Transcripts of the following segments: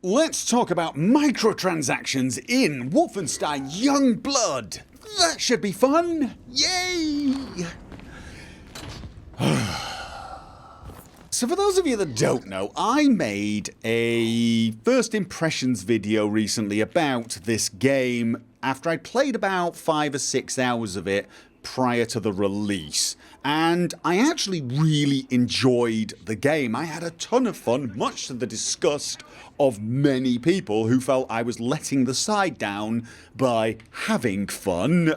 let's talk about microtransactions in Wolfenstein Youngblood. That should be fun. Yay! So for those of you that don't know, I made a first impressions video recently about this game after I'd played about 5 or 6 hours of it prior to the release. And I actually really enjoyed the game. I had a ton of fun, much to the disgust of many people who felt I was letting the side down by having fun.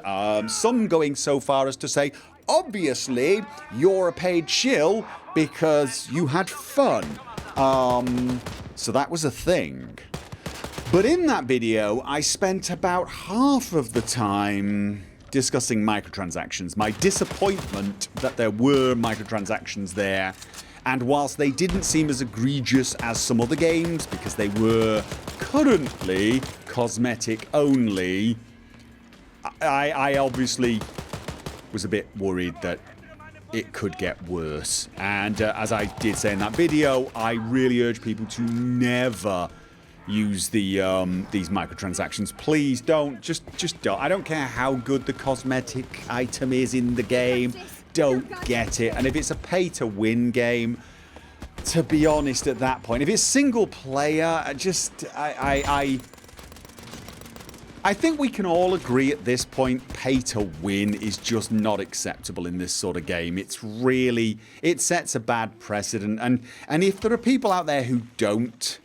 Some going so far as to say, obviously, you're a paid shill because you had fun. So that was a thing. But in that video, I spent about half of the time discussing microtransactions, my disappointment that there were microtransactions there, and whilst they didn't seem as egregious as some other games because they were currently cosmetic only, I obviously was a bit worried that it could get worse. And as I did say in that video, I really urge people to never use the these microtransactions. Please don't. Just don't. I don't care how good the cosmetic item is in the game. Don't get it. And if it's a pay-to-win game, to be honest, at that point, if it's single player, I think we can all agree at this point, pay-to-win is just not acceptable in this sort of game. It's really, it sets a bad precedent. And if there are people out there who don't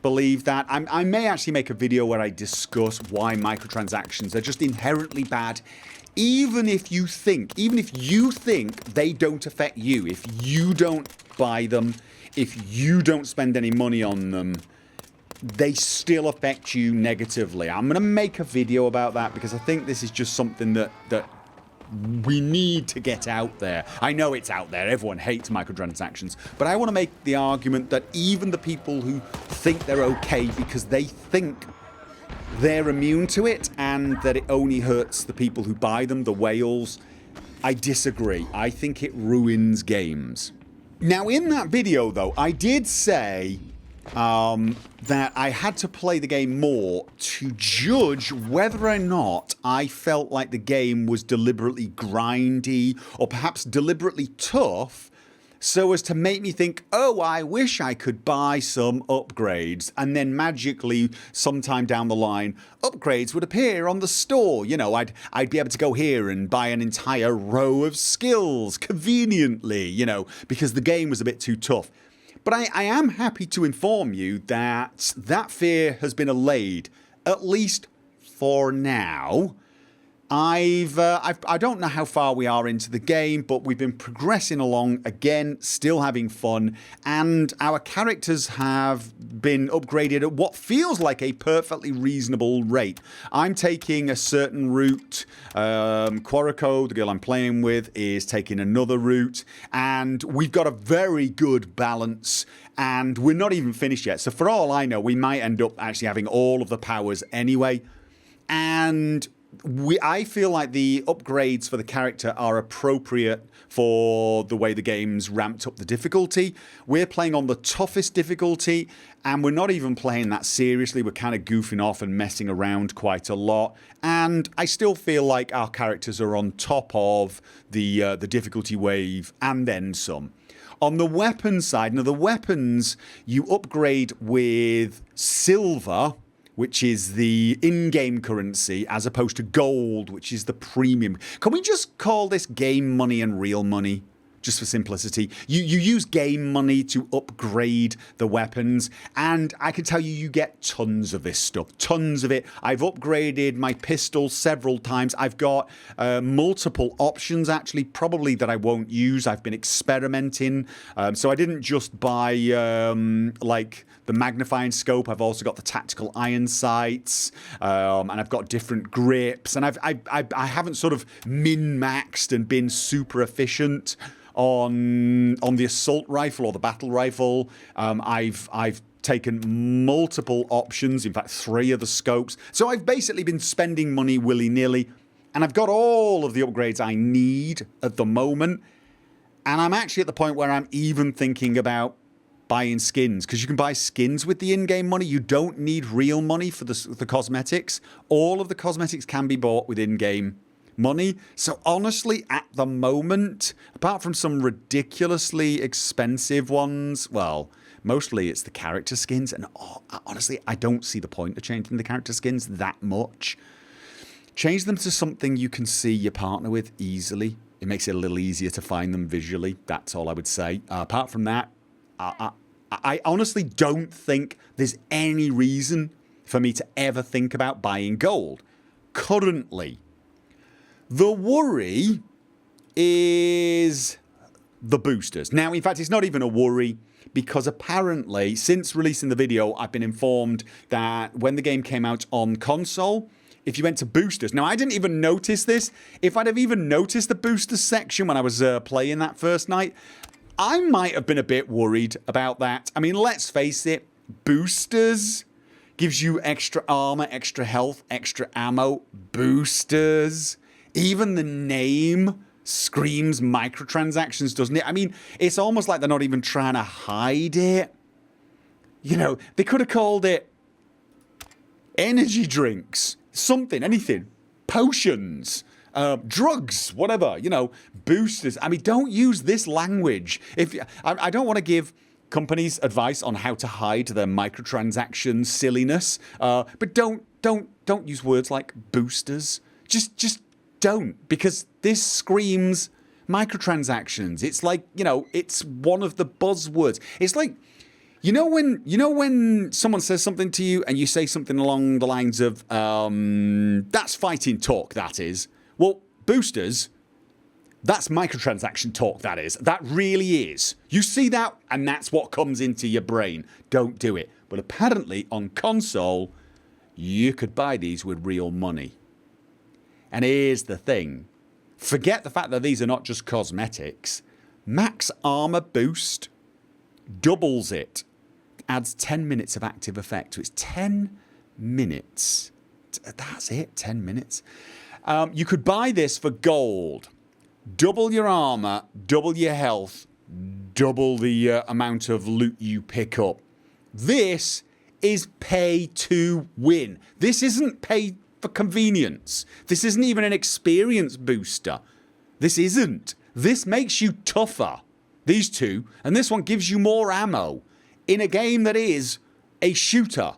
believe that, I may actually make a video where I discuss why microtransactions are just inherently bad, even if you think they don't affect you, if you don't buy them, if you don't spend any money on them, they still affect you negatively. I'm going to make a video about that because I think this is just something that we need to get out there. I know it's out there. Everyone hates microtransactions. But I want to make the argument that even the people who think they're okay because they think they're immune to it and that it only hurts the people who buy them, the whales, I disagree. I think it ruins games. Now, in that video, though, I did say that I had to play the game more to judge whether or not I felt like the game was deliberately grindy or perhaps deliberately tough so as to make me think, oh, I wish I could buy some upgrades, and then magically sometime down the line upgrades would appear on the store. You know, I'd be able to go here and buy an entire row of skills conveniently, you know, because the game was a bit too tough. But I am happy to inform you that that fear has been allayed, at least for now. I don't know how far we are into the game, but we've been progressing along again, still having fun, and our characters have been upgraded at what feels like a perfectly reasonable rate. I'm taking a certain route, Quariko, the girl I'm playing with, is taking another route, and we've got a very good balance, and we're not even finished yet. So for all I know, we might end up actually having all of the powers anyway, and I feel like the upgrades for the character are appropriate for the way the game's ramped up the difficulty. We're playing on the toughest difficulty, and we're not even playing that seriously. We're kind of goofing off and messing around quite a lot. And I still feel like our characters are on top of the difficulty wave and then some. On the weapon side, now the weapons you upgrade with silver, which is the in-game currency, as opposed to gold, which is the premium. Can we just call this game money and real money? Just for simplicity. You use game money to upgrade the weapons, and I can tell you, you get tons of this stuff. Tons of it. I've upgraded my pistol several times. I've got multiple options, actually, probably that I won't use. I've been experimenting. So I didn't just buy, like, the magnifying scope. I've also got the tactical iron sights, and I've got different grips, and I haven't sort of min-maxed and been super efficient on the assault rifle or the battle rifle. I've taken multiple options, in fact 3 of the scopes. So I've basically been spending money willy-nilly, and I've got all of the upgrades I need at the moment. And I'm actually at the point where I'm even thinking about buying skins, because you can buy skins with the in-game money. You don't need real money for the cosmetics. All of the cosmetics can be bought with in-game money. So honestly, at the moment, apart from some ridiculously expensive ones, well, mostly it's the character skins. And honestly, I don't see the point of changing the character skins that much. Change them to something you can see your partner with easily. It makes it a little easier to find them visually. That's all I would say. Apart from that, I honestly don't think there's any reason for me to ever think about buying gold currently. The worry is the boosters. Now, in fact, it's not even a worry, because apparently, since releasing the video, I've been informed that when the game came out on console, if you went to boosters... Now, I didn't even notice this. If I'd have even noticed the boosters section when I was playing that first night, I might have been a bit worried about that. I mean, let's face it, boosters gives you extra armor, extra health, extra ammo. Boosters. Even the name screams microtransactions, doesn't it? I mean, it's almost like they're not even trying to hide it. You know, they could have called it energy drinks, something, anything, potions, drugs, whatever, you know, boosters. I mean, don't use this language. I don't want to give companies advice on how to hide their microtransaction silliness, but don't use words like boosters. Just don't, because this screams microtransactions. It's like, you know, it's one of the buzzwords. It's like, you know when someone says something to you and you say something along the lines of, that's fighting talk, that is. Well, boosters, that's microtransaction talk, that is. That really is. You see that, and that's what comes into your brain. Don't do it. But apparently, on console, you could buy these with real money. And here's the thing. Forget the fact that these are not just cosmetics. Max armor boost doubles it. Adds 10 minutes of active effect. So it's 10 minutes. That's it, 10 minutes. You could buy this for gold. Double your armor, double your health, double the amount of loot you pick up. This is pay to win. This isn't pay for convenience. This isn't even an experience booster. This isn't. This makes you tougher. These two. And this one gives you more ammo. In a game that is a shooter.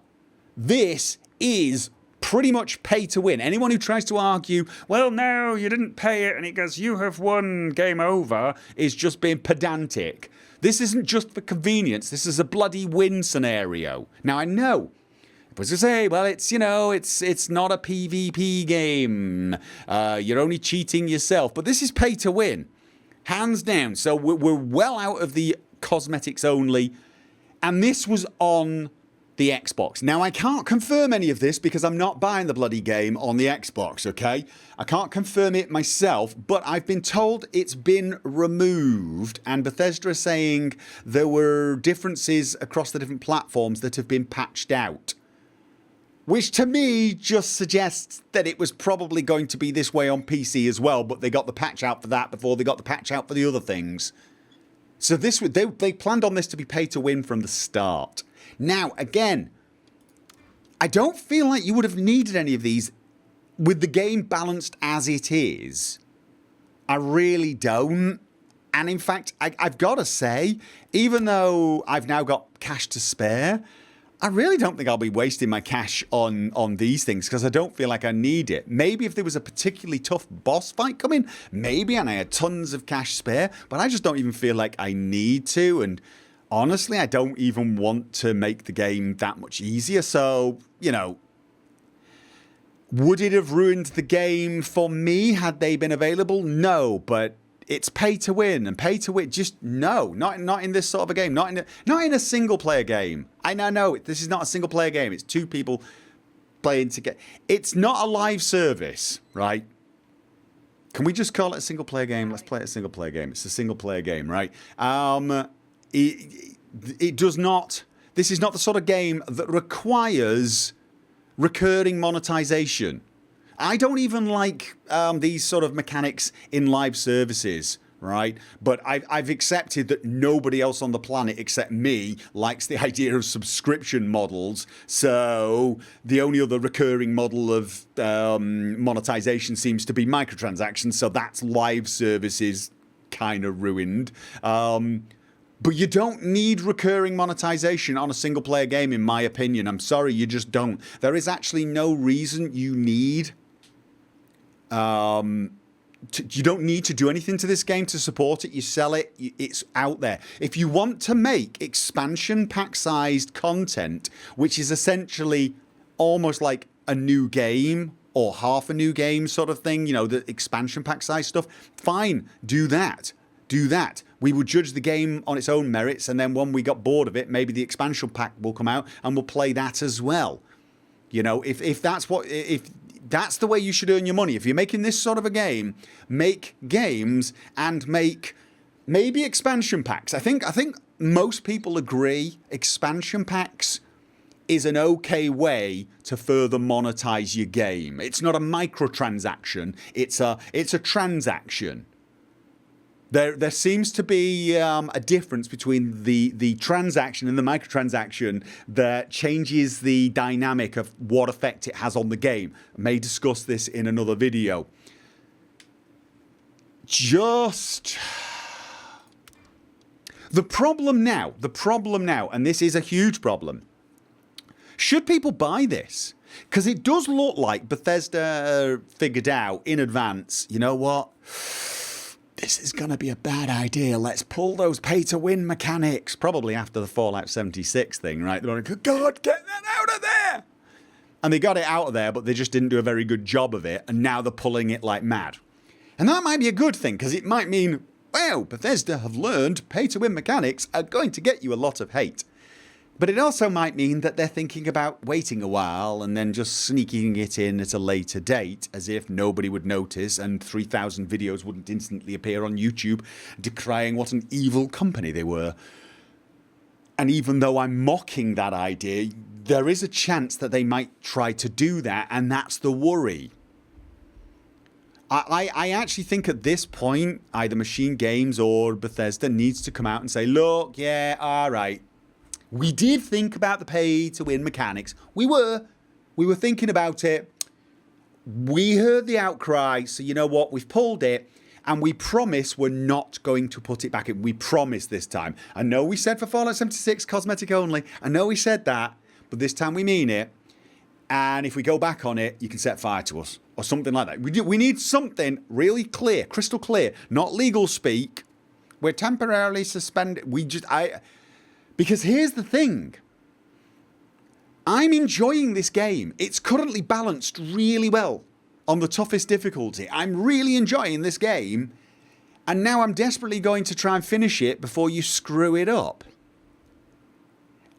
This is pretty much pay to win. Anyone who tries to argue, well, no, you didn't pay it and it goes, you have won, game over, is just being pedantic. This isn't just for convenience. This is a bloody win scenario. Now, I know. As I say, well, it's, you know, it's not a PvP game. You're only cheating yourself. But this is pay to win. Hands down. So we're well out of the cosmetics only. And this was on the Xbox. Now, I can't confirm any of this because I'm not buying the bloody game on the Xbox, okay? I can't confirm it myself, but I've been told it's been removed. And Bethesda is saying there were differences across the different platforms that have been patched out. Which to me just suggests that it was probably going to be this way on PC as well, but they got the patch out for that before they got the patch out for the other things. So this they planned on this to be pay to win from the start. Now, again, I don't feel like you would have needed any of these with the game balanced as it is. I really don't. And in fact, I've got to say, even though I've now got cash to spare, I really don't think I'll be wasting my cash on these things because I don't feel like I need it. Maybe if there was a particularly tough boss fight coming, maybe, and I had tons of cash spare, but I just don't even feel like I need to. And honestly, I don't even want to make the game that much easier. So, you know, would it have ruined the game for me had they been available? No, but it's pay to win, and pay to win, just no, not in this sort of a game, not in a single player game. I know this is not a single player game. It's two people playing together. It's not a live service, right? Can we just call it a single player game? Let's play it a single player game. It's a single player game, right? It does not. This is not the sort of game that requires recurring monetization. I don't even like these sort of mechanics in live services right? But I've accepted that nobody else on the planet except me likes the idea of subscription models. So the only other recurring model of monetization seems to be microtransactions. So that's live services kind of ruined. But you don't need recurring monetization on a single player game, in my opinion. I'm sorry, you just don't. There is actually no reason you need... you don't need to do anything to this game to support it. You sell it, it's out there. If you want to make expansion pack-sized content, which is essentially almost like a new game or half a new game sort of thing, you know, the expansion pack-sized stuff, fine, do that. Do that. We would judge the game on its own merits, and then when we got bored of it, maybe the expansion pack will come out and we'll play that as well. You know, if that's the way you should earn your money. If you're making this sort of a game, make games and make maybe expansion packs. I think most people agree expansion packs is an okay way to further monetize your game. It's not a microtransaction, it's a transaction. There seems to be a difference between the transaction and the microtransaction that changes the dynamic of what effect it has on the game. I may discuss this in another video. Just... The problem now, and this is a huge problem, should people buy this? Because it does look like Bethesda figured out in advance, you know what? This is going to be a bad idea. Let's pull those pay-to-win mechanics. Probably after the Fallout 76 thing, right? They're like, God, get that out of there! And they got it out of there, but they just didn't do a very good job of it, and now they're pulling it like mad. And that might be a good thing, because it might mean, well, Bethesda have learned pay-to-win mechanics are going to get you a lot of hate. But it also might mean that they're thinking about waiting a while and then just sneaking it in at a later date, as if nobody would notice and 3,000 videos wouldn't instantly appear on YouTube decrying what an evil company they were. And even though I'm mocking that idea, there is a chance that they might try to do that, and that's the worry. I actually think at this point, either Machine Games or Bethesda needs to come out and say, look, yeah, all right. We did think about the pay-to-win mechanics. We were thinking about it. We heard the outcry, so you know what? We've pulled it, and we promise we're not going to put it back in. We promise this time. I know we said for Fallout 76, cosmetic only. I know we said that, but this time we mean it. And if we go back on it, you can set fire to us, or something like that. We need something really clear, crystal clear, not legal speak. We're temporarily suspended. Because here's the thing. I'm enjoying this game. It's currently balanced really well on the toughest difficulty. I'm really enjoying this game. And now I'm desperately going to try and finish it before you screw it up.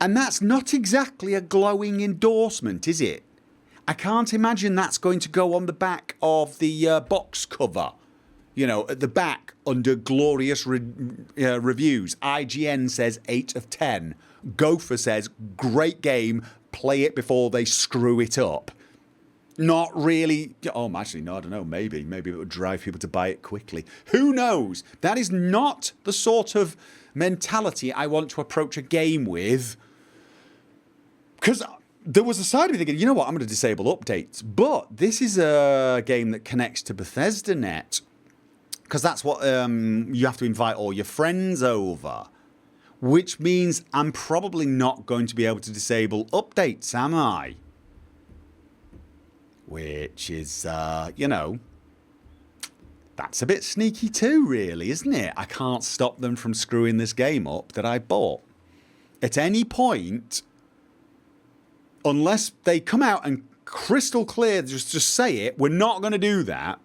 And that's not exactly a glowing endorsement, is it? I can't imagine that's going to go on the back of the box cover. You know, at the back, under glorious reviews, IGN says 8 of 10. Gopher says, great game, play it before they screw it up. Not really. Oh, actually, no, I don't know. Maybe it would drive people to buy it quickly. Who knows? That is not the sort of mentality I want to approach a game with. Because there was a side of me thinking, you know what, I'm going to disable updates. But this is a game that connects to Bethesda Net. Because that's what you have to invite all your friends over. Which means I'm probably not going to be able to disable updates, am I? Which is, you know, that's a bit sneaky too, really, isn't it? I can't stop them from screwing this game up that I bought. At any point, unless they come out and crystal clear just say it, we're not going to do that.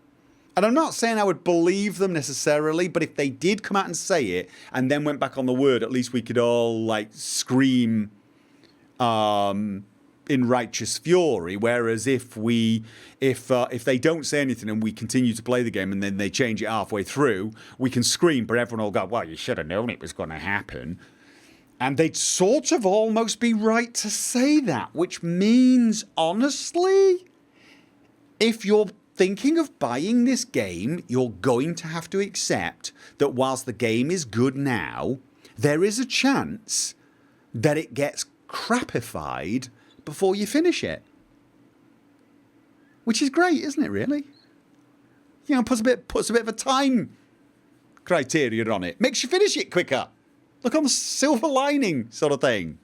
And I'm not saying I would believe them necessarily, but if they did come out and say it and then went back on the word, at least we could all like scream in righteous fury. Whereas if they don't say anything and we continue to play the game and then they change it halfway through, we can scream, but everyone will go, well, you should have known it was going to happen. And they'd sort of almost be right to say that, which means, honestly, if you're thinking of buying this game, you're going to have to accept that whilst the game is good now, there is a chance that it gets crapified before you finish it. Which is great, isn't it, really? You know, puts a bit of a time criteria on it. Makes you finish it quicker. Look on the silver lining sort of thing.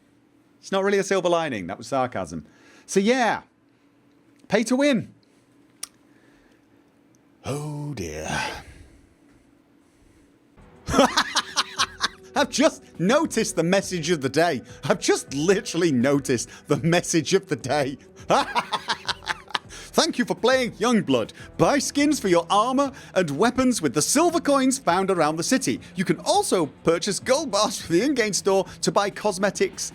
It's not really a silver lining. That was sarcasm. So yeah, pay to win. Oh dear. I've just noticed the message of the day. I've just literally noticed the message of the day. Thank you for playing Youngblood. Buy skins for your armor and weapons with the silver coins found around the city. You can also purchase gold bars for the in-game store to buy cosmetics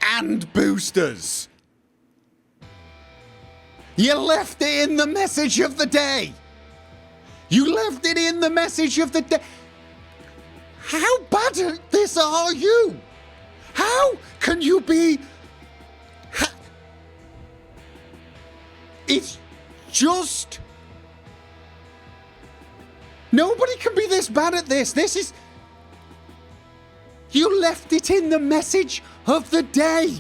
and boosters. You left it in the message of the day. You left it in the message of the day. How bad at this are you? How can you be... It's just... Nobody can be this bad at this. This is... You left it in the message of the day.